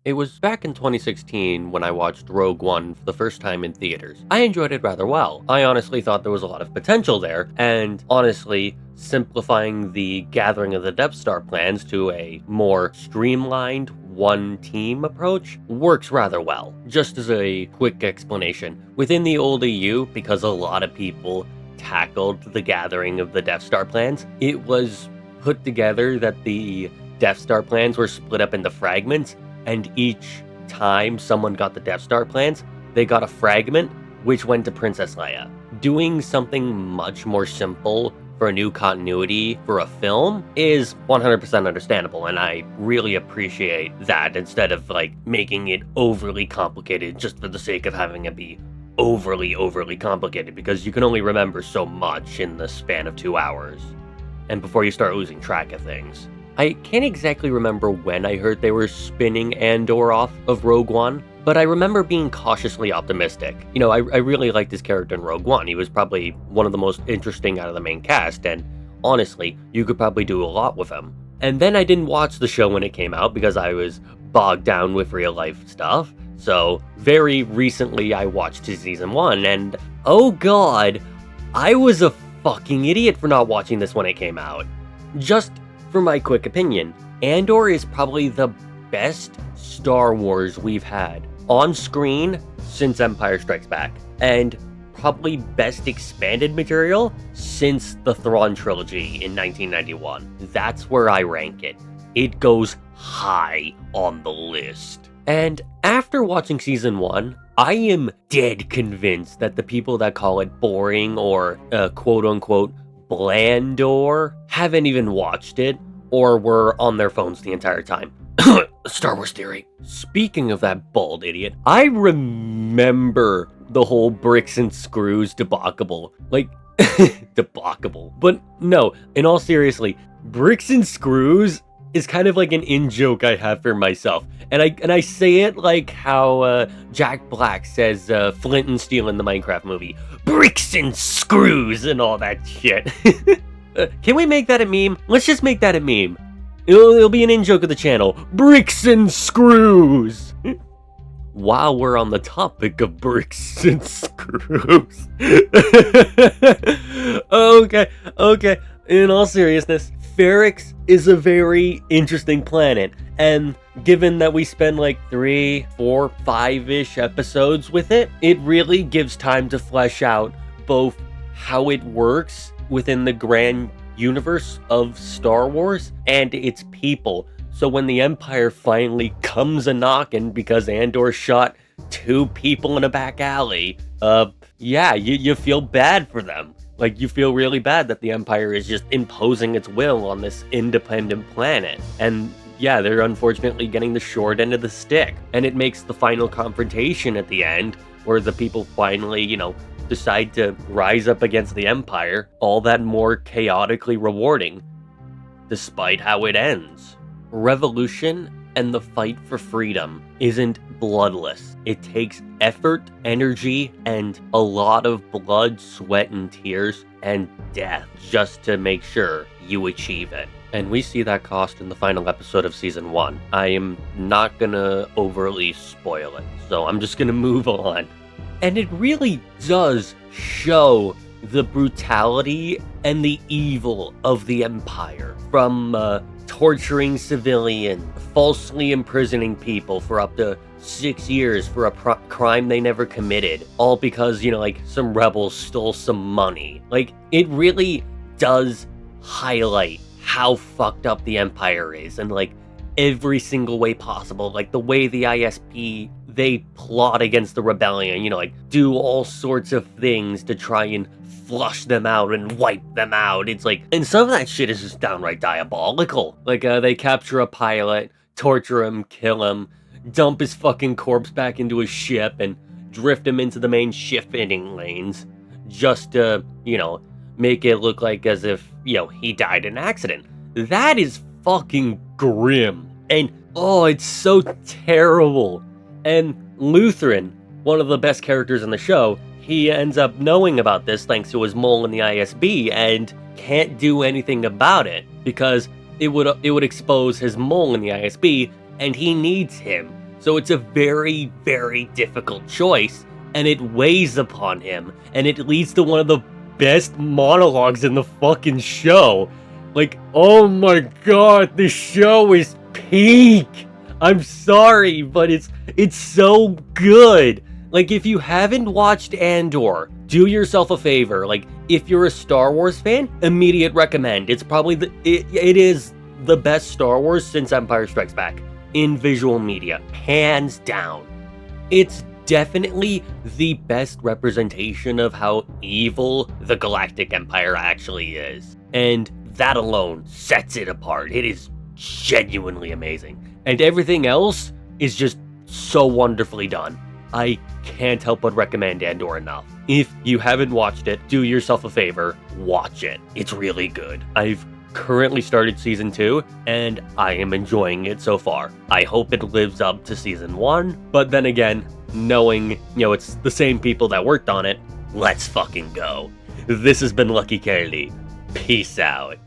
It was back in 2016 when I watched Rogue One for the first time in theaters. I enjoyed it rather well. I honestly thought there was a lot of potential there, and honestly, simplifying the gathering of the Death Star plans to a more streamlined one team approach works rather well. Just as a quick explanation, within the old EU, because a lot of people tackled the gathering of the Death Star plans, it was put together that the Death Star plans were split up into fragments, and each time someone got the Death Star plans, they got a fragment which went to Princess Leia. Doing something much more simple for a new continuity for a film is 100% understandable, and I really appreciate that instead of making it overly complicated just for the sake of having it be overly complicated, because you can only remember so much in the span of 2 hours, and before you start losing track of things. I can't exactly remember when I heard they were spinning Andor off of Rogue One, but I remember being cautiously optimistic. I really liked his character in Rogue One. He was probably one of the most interesting out of the main cast, and honestly, you could probably do a lot with him. And then I didn't watch the show when it came out because I was bogged down with real life stuff. So very recently I watched season 1, and oh god, I was a fucking idiot for not watching this when it came out. Just for my quick opinion, Andor is probably the best Star Wars we've had on screen since Empire Strikes Back, and probably best expanded material since the Thrawn trilogy in 1991. That's where I rank it. It goes high on the list. And after watching season 1, I am dead convinced that the people that call it boring or quote-unquote Blandor haven't even watched it or were on their phones the entire time. Star Wars theory. Speaking of that bald idiot, I remember the whole bricks and screws debacle. Debacle. But no, in all seriously, bricks and screws is kind of like an in-joke I have for myself. And I say it like how Jack Black says Flint and Steel in the Minecraft movie. Bricks and screws and all that shit. Can we make that a meme? Let's just make that a meme. It'll be an in-joke of the channel. Bricks and screws! While we're on the topic of bricks and screws. Okay. In all seriousness, Ferrix is a very interesting planet, and given that we spend 3, 4, 5-ish episodes with it, it really gives time to flesh out both how it works within the grand universe of Star Wars and its people. So when the Empire finally comes a-knocking because Andor shot 2 people in a back alley, you feel bad for them. You feel really bad that the Empire is just imposing its will on this independent planet. And yeah, they're unfortunately getting the short end of the stick. And it makes the final confrontation at the end, where the people finally, decide to rise up against the Empire, all that more chaotically rewarding, despite how it ends. Revolution and the fight for freedom isn't bloodless. It takes effort, energy, and a lot of blood, sweat, and tears, and death just to make sure you achieve it. And we see that cost in the final episode of season 1. I am not gonna overly spoil it, so I'm just gonna move on. And it really does show the brutality and the evil of the Empire. From torturing civilians, falsely imprisoning people for up to 6 years for a crime they never committed. All because, some rebels stole some money. It really does highlight how fucked up the Empire is, and every single way possible. The way the ISP, they plot against the rebellion, do all sorts of things to try and flush them out and wipe them out. It's and some of that shit is just downright diabolical. They capture a pilot, torture him, kill him, dump his fucking corpse back into a ship, and drift him into the main shipping lanes, just to, make it look as if, he died in an accident. That is fucking grim. And, it's so terrible. And Lutheran, one of the best characters in the show, he ends up knowing about this thanks to his mole in the ISB and can't do anything about it because it would expose his mole in the ISB, and he needs him. So it's a very, very difficult choice, and it weighs upon him, and it leads to one of the best monologues in the fucking show. Like, oh my god, this show is peak! I'm sorry, but it's so good. Like, if you haven't watched Andor, do yourself a favor. Like, if you're a Star Wars fan, immediate recommend. It's probably it is the best Star Wars since Empire Strikes Back in visual media, hands down. It's definitely the best representation of how evil the Galactic Empire actually is. And that alone sets it apart. It is genuinely amazing. And everything else is just so wonderfully done. I can't help but recommend Andor enough. If you haven't watched it, do yourself a favor, watch it. It's really good. I've currently started season 2, and I am enjoying it so far. I hope it lives up to season 1, but then again, knowing, it's the same people that worked on it, let's fucking go. This has been Lucky Curly. Peace out.